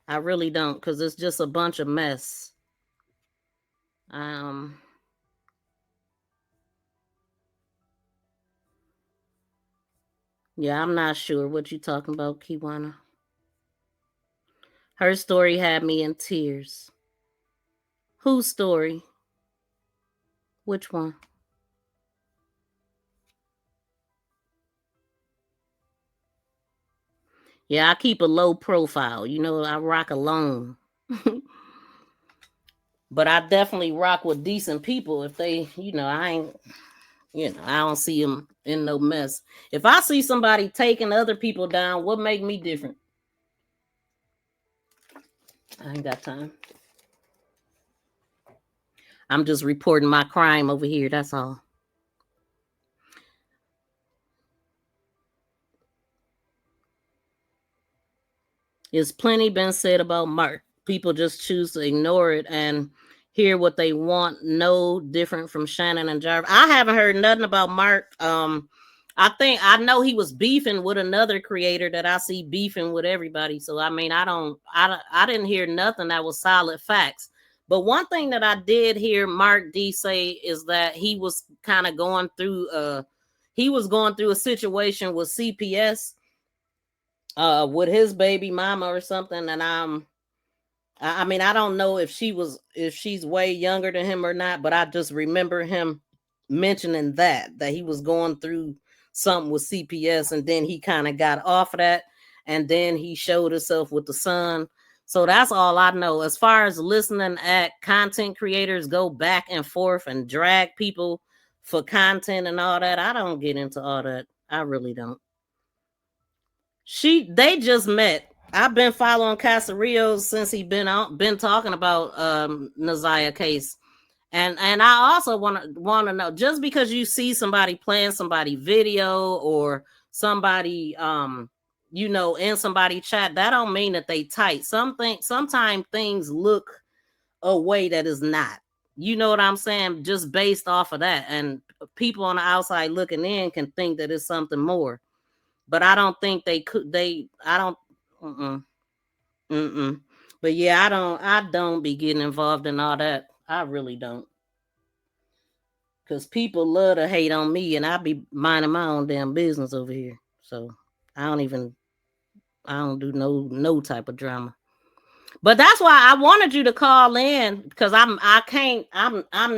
I really don't, because it's just a bunch of mess. Um, yeah, I'm not sure what you talking about, Kewana. Her story had me in tears. Whose story? Which one? Yeah, I keep a low profile. You know, I rock alone. But I definitely rock with decent people if they, I ain't, I don't see them in no mess. If I see somebody taking other people down, what make me different? I ain't got time. I'm just reporting my crime over here. That's all. There's plenty been said about Mark. People just choose to ignore it and hear what they want. No different from Shannon and Jarvis. I haven't heard nothing about Mark. I think I know he was beefing with another creator that I see beefing with everybody. So I mean, I didn't hear nothing that was solid facts. But one thing that I did hear Mark D say is that he was kind of going through a situation with CPS with his baby mama or something. And I mean, I don't know if she's way younger than him or not, but I just remember him mentioning that he was going through something with CPS, and then he kind of got off of that, and then he showed himself with the son. So that's all I know. As far as listening at content creators go back and forth and drag people for content and all that, I don't get into all that. I really don't. They just met. I've been following Casarillo since he been talking about Naziyah case. And I also want to know, just because you see somebody playing somebody video or somebody in somebody chat, that don't mean that they tight. Sometimes things look a way that is not. You know what I'm saying? Just based off of that. And people on the outside looking in can think that it's something more. But I don't think they could. I don't. Mm-mm, mm-mm. But yeah, I don't be getting involved in all that. I really don't. Cause people love to hate on me, and I be minding my own damn business over here. So I don't even. I don't do no type of drama. But that's why I wanted you to call in, because I'm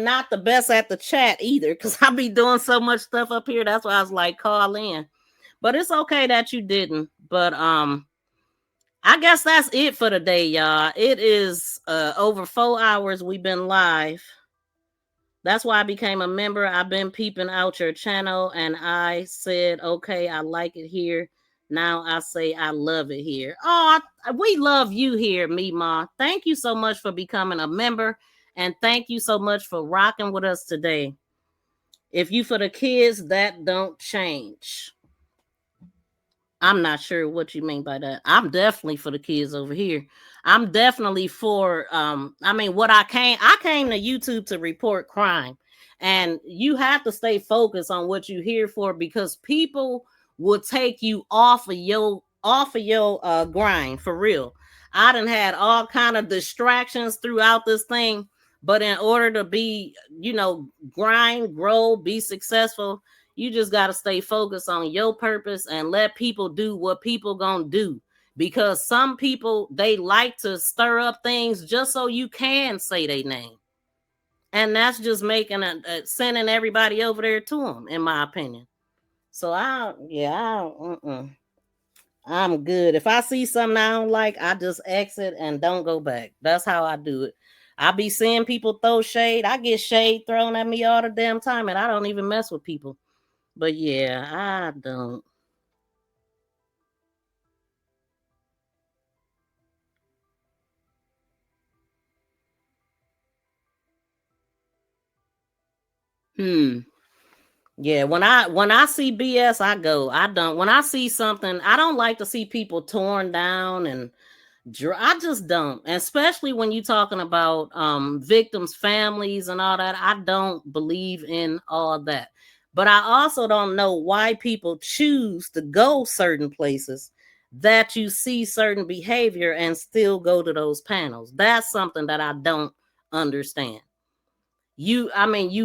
not the best at the chat either, because I be doing so much stuff up here. That's why I was like, call in. But it's okay that you didn't. But I guess that's it for today, y'all. It is over 4 hours we've been live. That's why I became a member. I've been peeping out your channel, and I said, okay, I like it here. Now I say I love it here. Oh, we love you here, Mima. Thank you so much for becoming a member, and thank you so much for rocking with us today. If you for the kids, that don't change. I'm not sure what you mean by that. I'm definitely for the kids over here. I'm definitely for I mean, I came to YouTube to report crime. And you have to stay focused on what you're here for, because people will take you off of your grind, for real. I done had all kind of distractions throughout this thing, but in order to be, grind, grow, be successful, you just got to stay focused on your purpose and let people do what people gonna do. Because some people, they like to stir up things just so you can say their name. And that's just sending everybody over there to them, in my opinion. So I'm good. If I see something I don't like, I just exit and don't go back. That's how I do it. I be seeing people throw shade. I get shade thrown at me all the damn time, and I don't even mess with people. But yeah, I don't. Hmm. Yeah, when I see BS, I go. I don't. When I see something, I don't like to see people torn down and I just don't. Especially when you talking about victims' families and all that. I don't believe in all that. But I also don't know why people choose to go certain places. that you see certain behavior and still go to those panels. That's something that I don't understand. You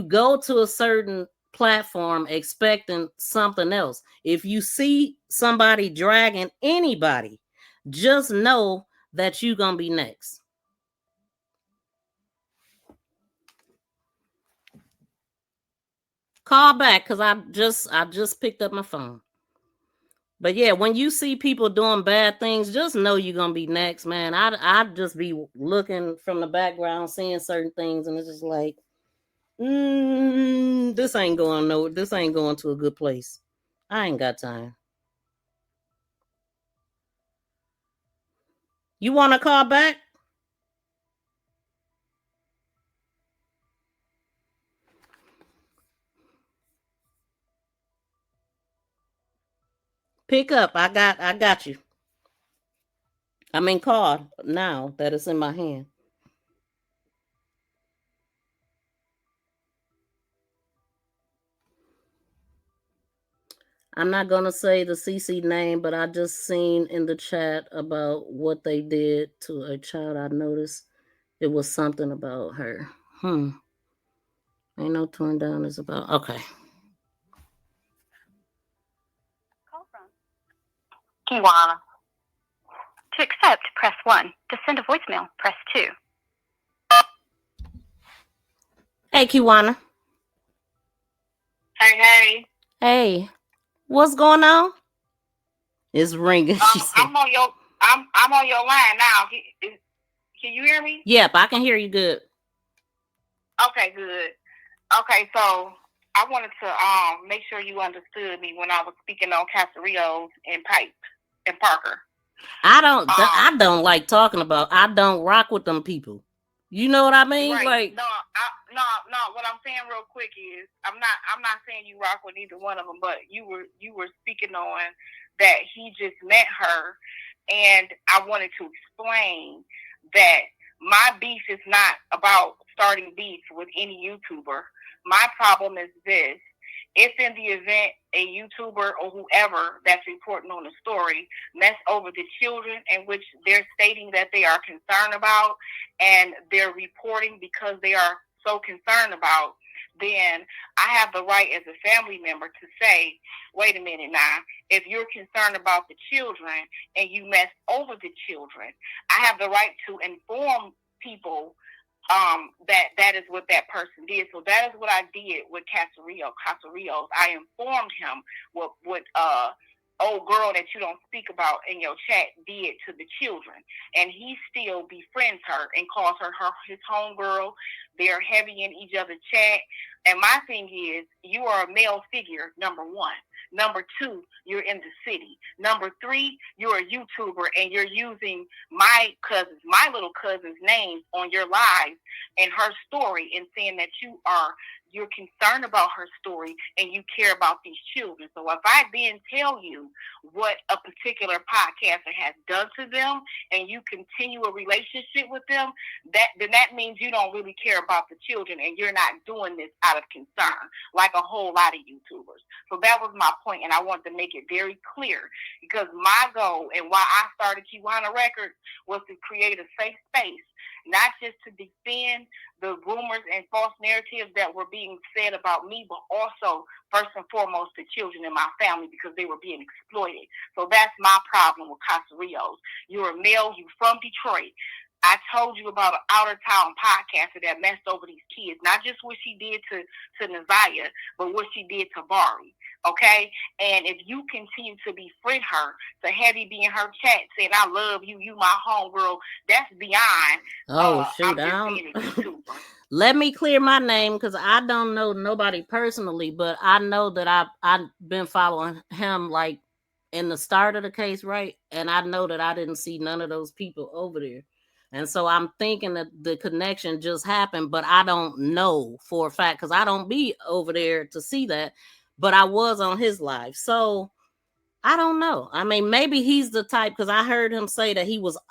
go to a certain platform expecting something else. If you see somebody dragging anybody, just know that you're gonna be next. Call back, because I just picked up my phone. But yeah, when you see people doing bad things, just know you're gonna be next, man. I'd just be looking from the background, seeing certain things, and it's just like, this ain't going to a good place. I ain't got time. You want to call back? Pick up. I got you. Call now that it's in my hand. I'm not gonna say the CC name, but I just seen in the chat about what they did to a child. I noticed it was something about her. Ain't no torn down is about. Okay. Call from Kewana. To accept, press 1. To send a voicemail, press 2. Hey, Kewana. Hey. Hey. What's going on? It's ringing. I'm on your line now. Can you hear me? Yep, I can hear you good. Okay, good. Okay, so I wanted to make sure you understood me when I was speaking on Casarillos and Pipe and Parker. I don't like talking about. I don't rock with them people. You know what I mean? Right. Like no. What I'm saying real quick is I'm not saying you rock with either one of them, but you were speaking on that he just met her, and I wanted to explain that my beef is not about starting beef with any YouTuber. My problem is this. If in the event a YouTuber or whoever that's reporting on the story mess over the children in which they're stating that they are concerned about, and they're reporting because they are so concerned about, then I have the right as a family member to say, wait a minute now, if you're concerned about the children and you mess over the children, I have the right to inform people that is what that person did. So that is what I did with Casarillos. I informed him what old girl that you don't speak about in your chat did to the children, and he still befriends her and calls her his homegirl. They're heavy in each other's chat. And my thing is, you are a male figure, number one. Number two, you're in the city. Number three, you're a YouTuber and you're using my little cousin's name on your live and her story, and saying that you're concerned about her story and you care about these children. So if I then tell you what a particular podcaster has done to them and you continue a relationship with them, then that means you don't really care about the children and you're not doing this out of concern, like a whole lot of YouTubers. So that was my point, and I wanted to make it very clear, because my goal and why I started Kewana Records was to create a safe space, not just to defend the rumors and false narratives that were being said about me, but also, first and foremost, the children in my family, because they were being exploited. So that's my problem with Casarillos. You're a male, you're from Detroit. I told you about an outer town podcaster that messed over these kids, not just what she did to naziyah, but what she did to Bari. Okay? And if you continue to befriend her, to have you be in her chat saying, I love you, you my homegirl, that's beyond. Oh, shoot. Let me clear my name, because I don't know nobody personally, but I know that I've been following him like in the start of the case, right? And I know that I didn't see none of those people over there. And so I'm thinking that the connection just happened, but I don't know for a fact, because I don't be over there to see that. But I was on his live. So I don't know. I mean, maybe he's the type, because I heard him say that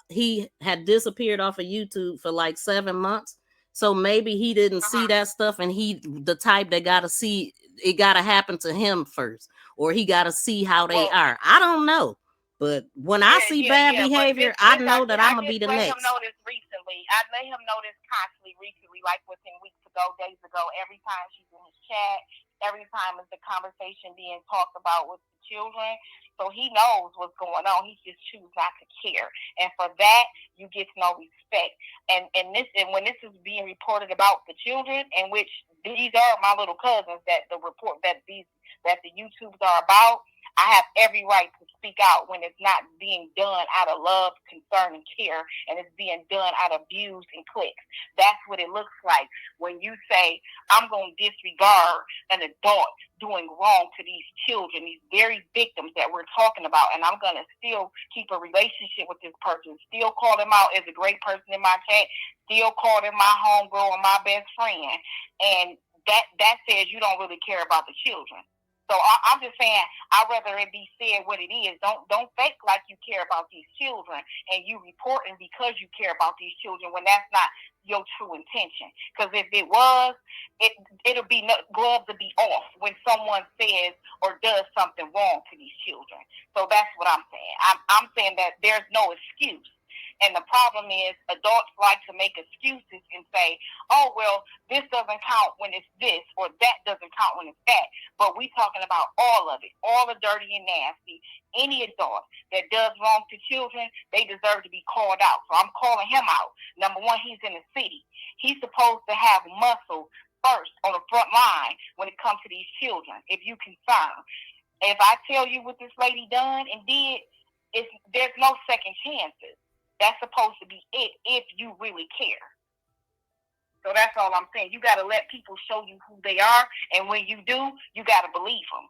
he had disappeared off of YouTube for like 7 months. So maybe he didn't see that stuff, and he the type that got to see it, got to happen to him first, or he got to see how they are. I don't know. But when I see bad behavior, I know that I'm gonna be the next. I let him know this recently. I let him know this constantly recently, like within weeks ago, days ago. Every time she's in his chat, every time it's the conversation being talked about with the children. So he knows what's going on. He just chooses not to care. And for that, you get no respect. And when this is being reported about the children, in which these are my little cousins that the YouTubes are about, I have every right to speak out when it's not being done out of love, concern, and care, and it's being done out of views and clicks. That's what it looks like when you say, I'm going to disregard an adult doing wrong to these children, these very victims that we're talking about, and I'm going to still keep a relationship with this person, still call them out as a great person in my chat, still call them my homegirl and my best friend, and that says you don't really care about the children. So I'm just saying, I'd rather it be said what it is. Don't fake like you care about these children and you reporting because you care about these children when that's not your true intention. Because if it was, it'll be gloves to be off when someone says or does something wrong to these children. So that's what I'm saying. I'm saying that there's no excuse. And the problem is adults like to make excuses and say, oh, well, this doesn't count when it's this or that doesn't count when it's that. But we're talking about all of it, all the dirty and nasty. Any adult that does wrong to children, they deserve to be called out. So I'm calling him out. Number one, he's in the city. He's supposed to have muscle first on the front line when it comes to these children, if you concern. If I tell you what this lady done and did, there's no second chances. That's supposed to be it if you really care. So that's all I'm saying. You got to let people show you who they are, and when you do, you got to believe them.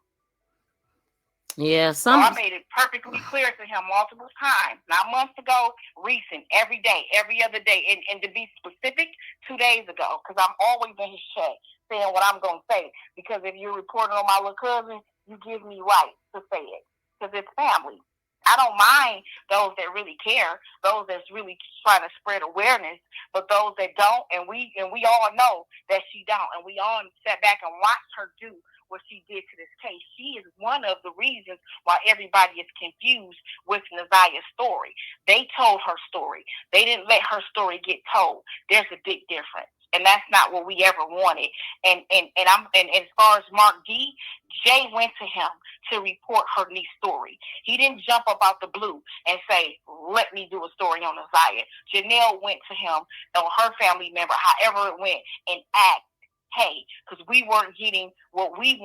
Yeah, So I made it perfectly clear to him multiple times, not months ago, recent, every day, every other day, and to be specific, 2 days ago, because I'm always in his chat saying what I'm going to say, because if you're reporting on my little cousin, you give me right to say it, because it's family. I don't mind those that really care, those that's really trying to spread awareness, but those that don't, and we all know that she don't, and we all sat back and watched her do what she did to this case. She is one of the reasons why everybody is confused with naziyah's story. They told her story. They didn't let her story get told. There's a big difference. And that's not what we ever wanted. And as far as Mark D, Jay went to him to report her niece's story. He didn't jump up out the blue and say, let me do a story on Naziyah. Janelle went to him or her family member, however it went, and asked, hey, because we weren't getting what we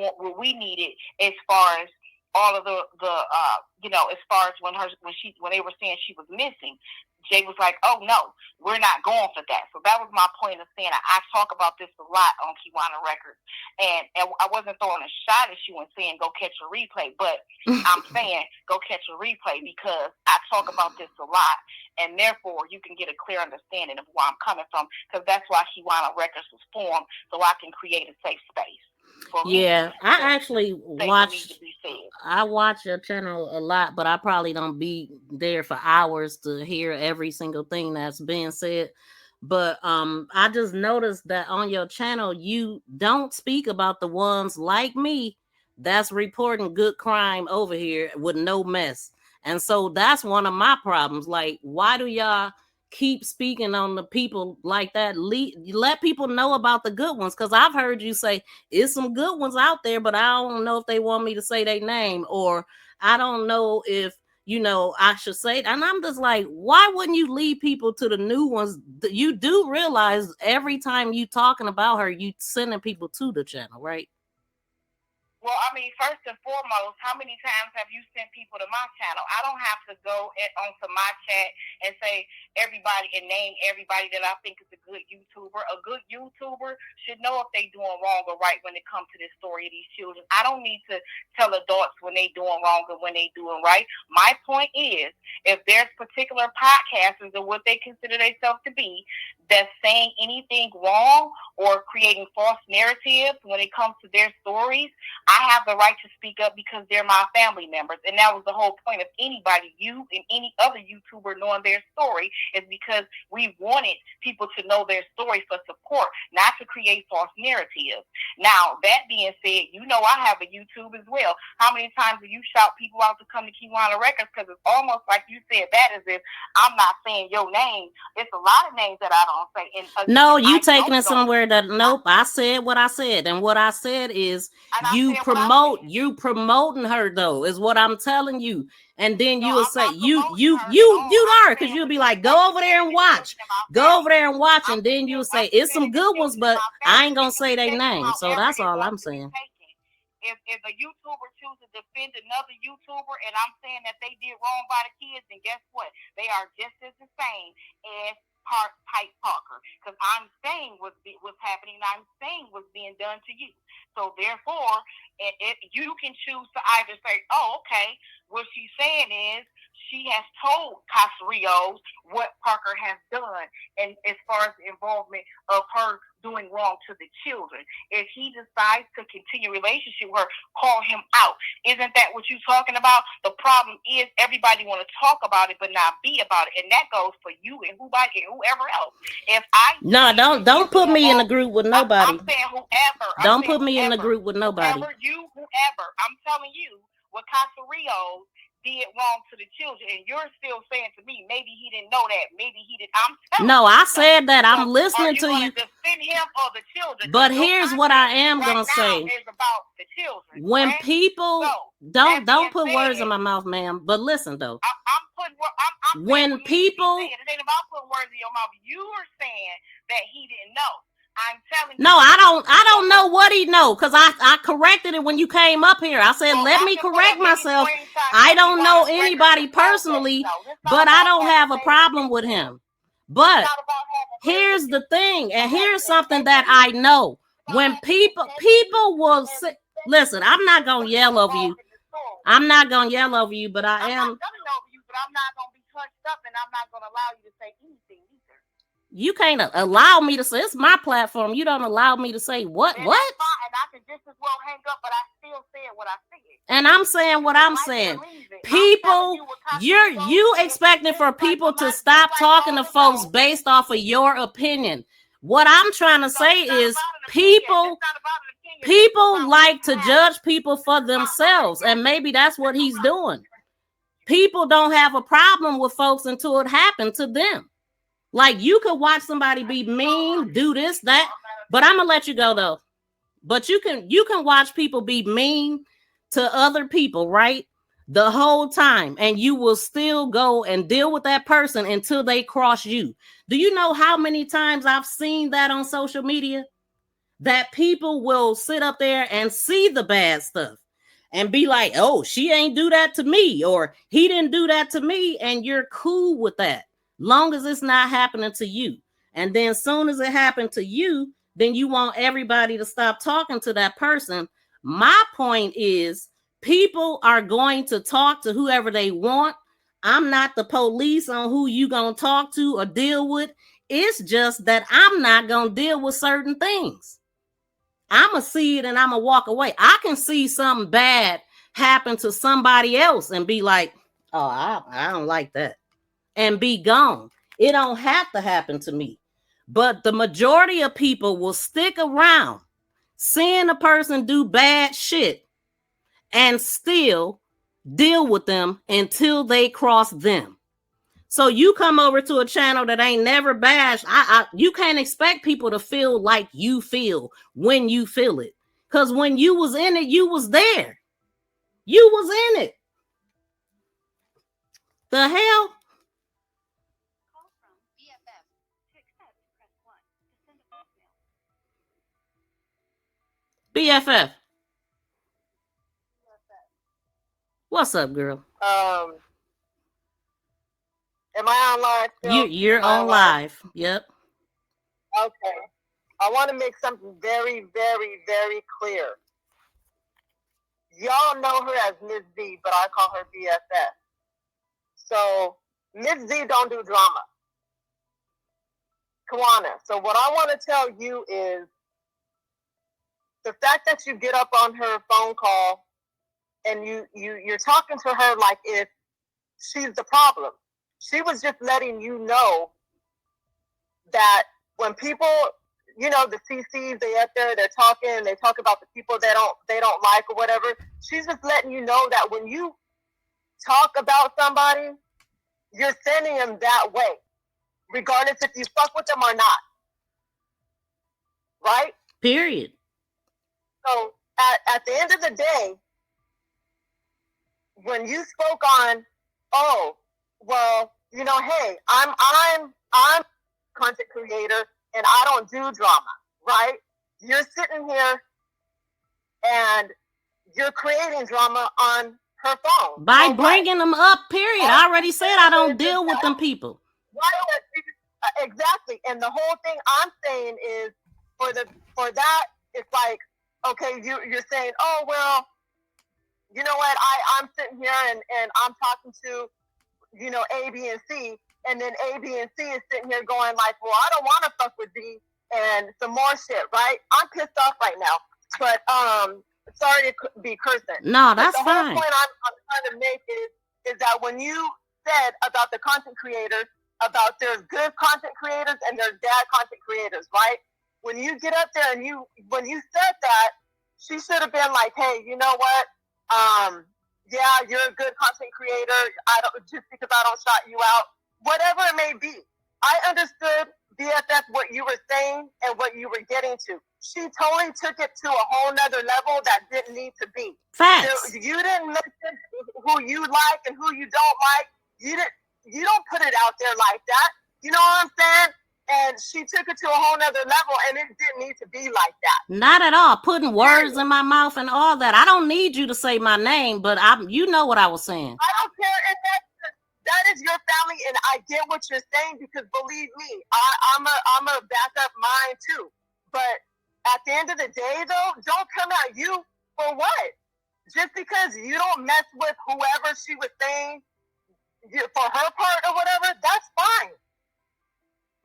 needed as far as all of the as far as when they were saying she was missing. Jay was like, oh, no, we're not going for that. So that was my point of saying I talk about this a lot on Kewana Records. And I wasn't throwing a shot at you and saying go catch a replay, but I'm saying go catch a replay because I talk about this a lot. And therefore, you can get a clear understanding of where I'm coming from, because that's why Kewana Records was formed, so I can create a safe space. Yeah, I actually watch your channel a lot, but I probably don't be there for hours to hear every single thing that's being said. But I just noticed that on your channel you don't speak about the ones like me that's reporting good crime over here with no mess. And so that's one of my problems. Like, why do y'all keep speaking on the people like that? Let people know about the good ones, because I've heard you say it's some good ones out there, but I don't know if they want me to say their name, or I don't know if I should say it. And I'm just like, why wouldn't you lead people to the new ones? You do realize every time you talking about her, you sending people to the channel, right? Well, I mean, first and foremost, how many times have you sent people to my channel? I don't have to go onto my chat and say everybody and name everybody that I think is a good YouTuber. A good YouTuber should know if they doing wrong or right when it comes to this story of these children. I don't need to tell adults when they doing wrong and when they doing right. My point is, if there's particular podcasters or what they consider themselves to be that's saying anything wrong or creating false narratives when it comes to their stories, I have the right to speak up because they're my family members. And that was the whole point of anybody, you and any other YouTuber knowing their story, is because we wanted people to know know their story for support, not to create false narratives. Now, that being said, you know I have a YouTube as well. How many times do you shout people out to come to Kewana Records? Because it's almost like you said that as if I'm not saying your name. It's a lot of names that I don't say. And no, you taking it somewhere that nope. I said what I said, and what I said is you promoting her though is what I'm telling you. And then you will say you are, because you'll be like, go over there and watch, and then you'll say it's some good ones, but I ain't gonna say their name. So that's all I'm saying. If a YouTuber chooses to defend another YouTuber, and I'm saying that they did wrong by the kids, then guess what? They are just as the same as Pipe Parker, because I'm saying what's happening, and I'm saying what's being done to you. So therefore, you can choose to either say, oh, okay, what she's saying is she has told Casa Rios what Parker has done, and as far as the involvement of her doing wrong to the children. If he decides to continue a relationship with her, call him out. Isn't that what you're talking about? The problem is everybody want to talk about it but not be about it, and that goes for you and whoever else. If I don't put me in a group with nobody. I'm saying whoever. Don't put me in a group with nobody. Whoever. I'm telling you what Casa Rios did wrong to the children, and you're still saying to me, maybe he didn't know that, maybe he did. I'm telling no, you I said that. I'm listening to you. Defend him or the children? But here's what I am gonna say. Is about the children. When people don't put words in my mouth, ma'am. But listen though, I'm when people, it ain't about putting words in your mouth. You are saying that he didn't know. I'm telling you. No, I don't know what he know, because I corrected it when you came up here. I said, let me correct myself. I don't know anybody personally, but I don't have a problem with him. But here's the thing, and here's something that I know. When people will say, listen, I'm not gonna yell over you. I'm not gonna yell over you, but I am. I'm not yelling over you, but I'm not gonna be touched up, and I'm not gonna allow you to say anything either. You can't allow me to say, it's my platform. You don't allow me to say what? And that's fine, and I can just as well hang up, but I still said what I said. And I'm saying what I'm saying. People, you expecting for people to stop talking to folks based off of your opinion. What I'm trying to say is people like to judge people for themselves, and maybe that's what he's doing. People don't have a problem with folks until it happened to them. Like, you could watch somebody be mean, do this, that, but I'm gonna let you go though. But you can watch people be mean to other people, right? The whole time, and you will still go and deal with that person until they cross you. Do you know how many times I've seen that on social media? That people will sit up there and see the bad stuff and be like, oh, she ain't do that to me, or he didn't do that to me, and you're cool with that. Long as it's not happening to you. And then as soon as it happened to you, then you want everybody to stop talking to that person. My point is, people are going to talk to whoever they want. I'm not the police on who you gonna talk to or deal with. It's just that I'm not gonna deal with certain things. I'm gonna see it and I'm gonna walk away. I can see something bad happen to somebody else and be like, oh, I don't like that, and be gone. It don't have to happen to me. But the majority of people will stick around seeing a person do bad shit and still deal with them until they cross them. So you come over to a channel that ain't never bashed. You can't expect people to feel like you feel when you feel it. Because when you was in it, you was there. You was in it. The hell? BFF. What's up, girl? Am I on live still? You're on live. Yep. Okay. I want to make something very, very, very clear. Y'all know her as Ms. Z, but I call her BFF. So Ms. Z don't do drama. Kewana. So what I want to tell you is the fact that you get up on her phone call and you're talking to her like if she's the problem. She was just letting you know that when people, you know, the CCs, they up there, they're talking, they talk about the people they don't like or whatever. She's just letting you know that when you talk about somebody, you're sending them that way, regardless if you fuck with them or not. Right? Period. So at the end of the day, when you spoke on, oh, well, you know, hey, I'm a content creator and I don't do drama, right? You're sitting here and you're creating drama on her phone. By bringing them up, period. I already said I don't deal with them people. Exactly. And the whole thing I'm saying is for that, it's like, okay, you're saying, oh, well, you know what, I'm sitting here and I'm talking to, you know, A, B, and C, and then A, B, and C is sitting here going like, well, I don't want to fuck with D and some more shit, right? I'm pissed off right now, but sorry to be cursing. No, that's the fine. whole point I'm trying to make is that when you said about the content creators, about there's good content creators and there's bad content creators, right? When you get up there and when you said that, she should have been like, hey, you know what? Yeah, you're a good content creator. Just because I don't shout you out, whatever it may be. I understood, BFF, what you were saying and what you were getting to. She totally took it to a whole nother level that didn't need to be. Facts. You didn't mention who you like and who you don't like. You don't put it out there like that. You know what I'm saying? And she took it to a whole nother level, and it didn't need to be like that. Not at all. Putting words in my mouth and all that. I don't need you to say my name, but you know what I was saying. I don't care if that is your family, and I get what you're saying because believe me, I'm a back up mine too. But at the end of the day, though, don't come at you for what? Just because you don't mess with whoever she was saying for her part or whatever, that's fine.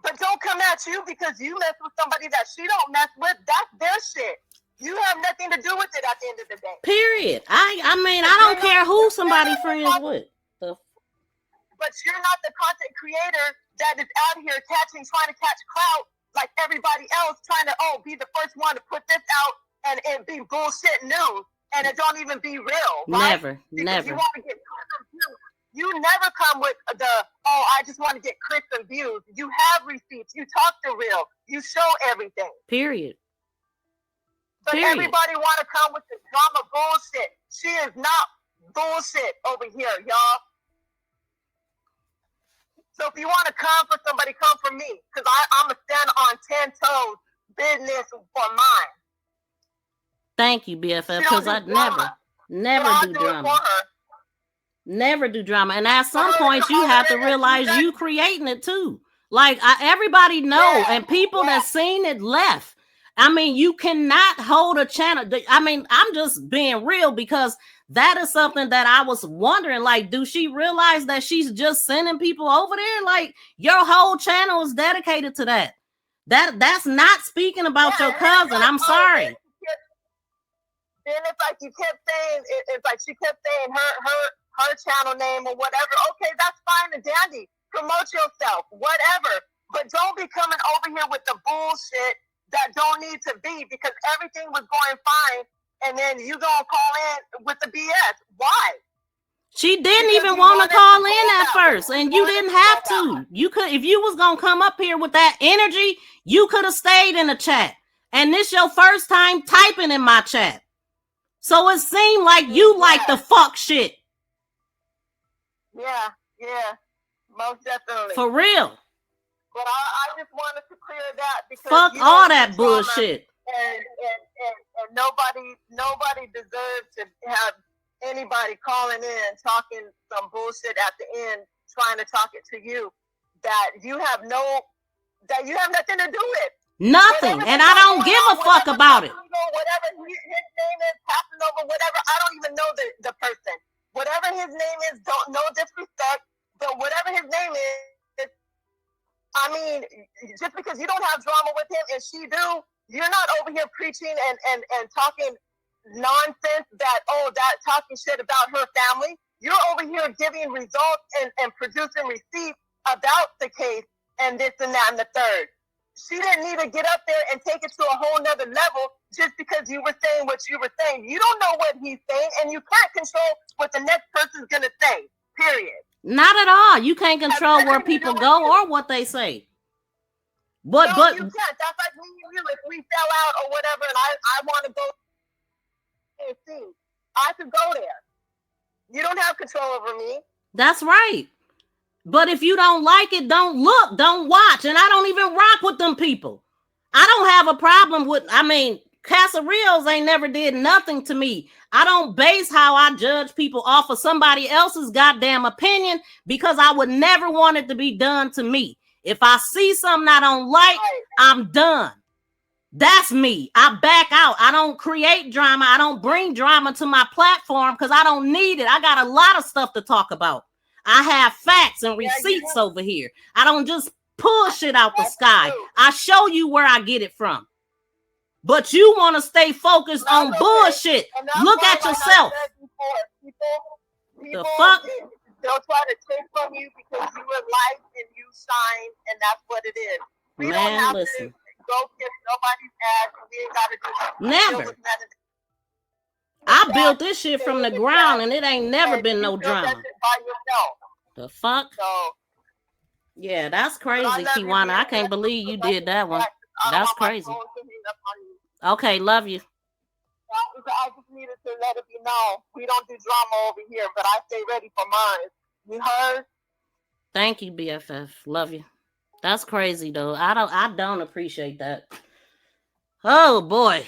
But don't come at you because you mess with somebody that she don't mess with. That's their shit. You have nothing to do with it at the end of the day. Period. I mean, I don't care who somebody friends with. But you're not the content creator that is out here trying to catch clout like everybody else, trying to be the first one to put this out and it be bullshit news and it don't even be real. Right? Never. You want to get views. You never come with I just want to get clicks and views. You have receipts. You talk the real. You show everything. Period. But everybody want to come with the drama bullshit. She is not bullshit over here, y'all. So if you want to come for somebody, come for me. Because I'm going to stand on 10 toes business for mine. Thank you, BFF, because I never do drama. Never do drama. And at some point, you have to realize you creating it too. Like, everybody know, and people that seen it left. I mean, you cannot hold a channel. I mean, I'm just being real because that is something that I was wondering. Like, do she realize that she's just sending people over there? Like, your whole channel is dedicated to that. That's not speaking about your cousin. I'm sorry. Then it's like you kept saying, it's like she kept saying her channel name or whatever. Okay, that's fine and dandy. Promote yourself, whatever. But don't be coming over here with the bullshit that don't need to be because everything was going fine. And then you gonna call in with the BS. Why? She didn't even want to call in at first, and you didn't have to. You could, if you was gonna come up here with that energy, you could have stayed in the chat. And this your first time typing in my chat, so it seemed like you like the fuck shit. Yeah, most definitely. For real. But I just wanted to clear that because fuck all that bullshit. And nobody deserves to have anybody calling in talking some bullshit at the end, trying to talk it to you that you have nothing to do with. Nothing, and I don't give a fuck about it. Whatever his name is, passing over, whatever. I don't even know the person. Whatever his name is, no disrespect, but whatever his name is, I mean, just because you don't have drama with him and she do, you're not over here preaching and talking nonsense that talking shit about her family. You're over here giving results and producing receipts about the case and this and that and the third. She didn't need to get up there and take it to a whole nother level just because you were saying what you were saying. You don't know what he's saying, and you can't control what the next person's going to say, period. Not at all. You can't control where people go or what they say. But you can't. That's like me and you. If we fell out or whatever, and I want to go and see, I could go there. You don't have control over me. That's right. But if you don't like it, don't look, don't watch. And I don't even rock with them people. I don't have a problem with, Casarillos ain't never did nothing to me. I don't base how I judge people off of somebody else's goddamn opinion because I would never want it to be done to me. If I see something I don't like, I'm done. That's me. I back out. I don't create drama. I don't bring drama to my platform because I don't need it. I got a lot of stuff to talk about. I have facts and receipts over here. I don't just pull shit out the sky. I show you where I get it from. But you want to stay focused on bullshit. Look at yourself. The fuck? They'll try to take from you because you are light and you shine, and that's what it is. We don't have to go kiss nobody's ass. We ain't got to do never. I built this shit from the ground, and it ain't never been no drama. The fuck? Yeah, that's crazy, Kewana. I can't believe you did that one. That's crazy. Okay, love you. I just needed to let it be known. We don't do drama over here, but I stay ready for mine. You heard? Thank you, BFF. Love you. That's crazy though. I don't appreciate that. Oh boy.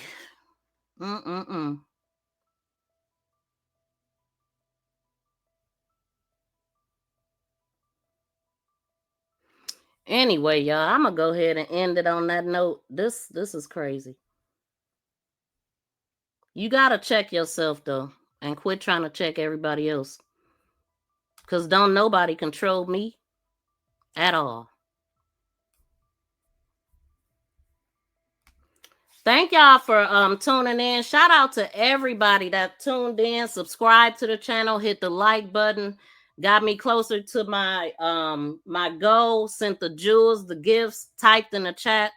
Anyway, y'all, I'm gonna go ahead and end it on that note. This is crazy. You gotta check yourself though, and quit trying to check everybody else. Cause don't nobody control me at all. Thank y'all for tuning in. Shout out to everybody that tuned in, subscribe to the channel, hit the like button, got me closer to my my goal, sent the jewels, the gifts, typed in the chat.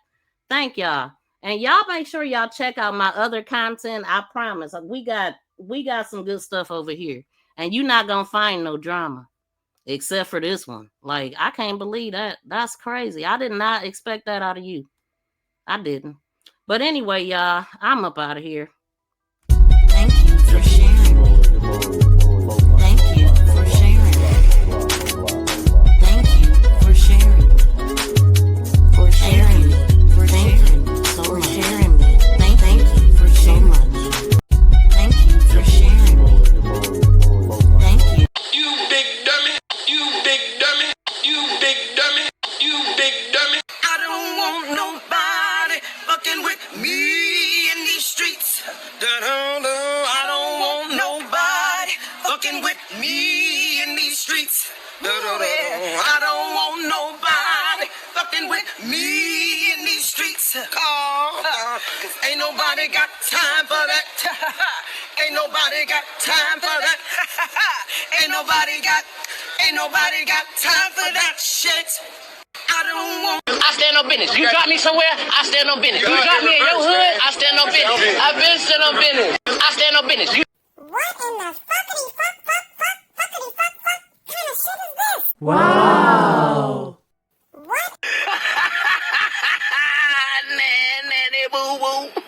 Thank y'all. And y'all make sure y'all check out my other content. I promise. We got some good stuff over here. And you're not gonna find no drama. Except for this one. Like, I can't believe that. That's crazy. I did not expect that out of you. I didn't. But anyway, y'all, I'm up out of here. Thank you for sharing. Thank you for sharing. Thank you for sharing. For sharing. For sharing. So for sharing me. Thank you for so much. Thank you for sharing. Thank you. You big dummy. You big dummy. You big dummy. You big dummy. I don't want nobody fucking with me in these streets. I don't want nobody fucking with me in these streets. I don't want nobody fucking with me in these streets. Cause ain't nobody got time for that. Ain't nobody got time for that. Ain't nobody got time for that shit. I don't want. I stand on business. You drop me somewhere, I stand on business. You drop me in your hood, I stand on business. I've been stand on business. I stand on business. What in the fuckity fuck kind of shit is this? Wow. What? Nanny boo boo.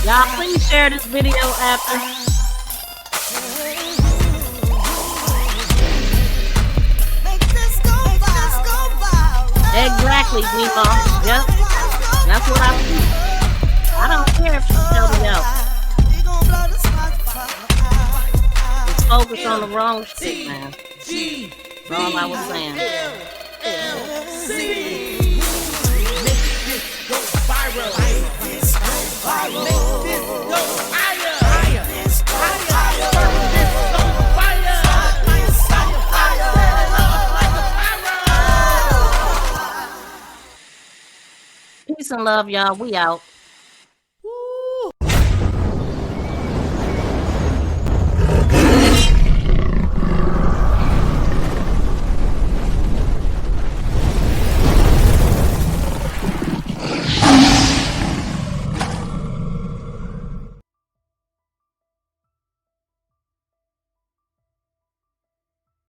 Y'all please share this video after. Exactly, Nemo. Yep. That's what I do. I don't care if you tell me out. on the wrong shit, man. That's all I was saying. Peace and love, y'all. We out.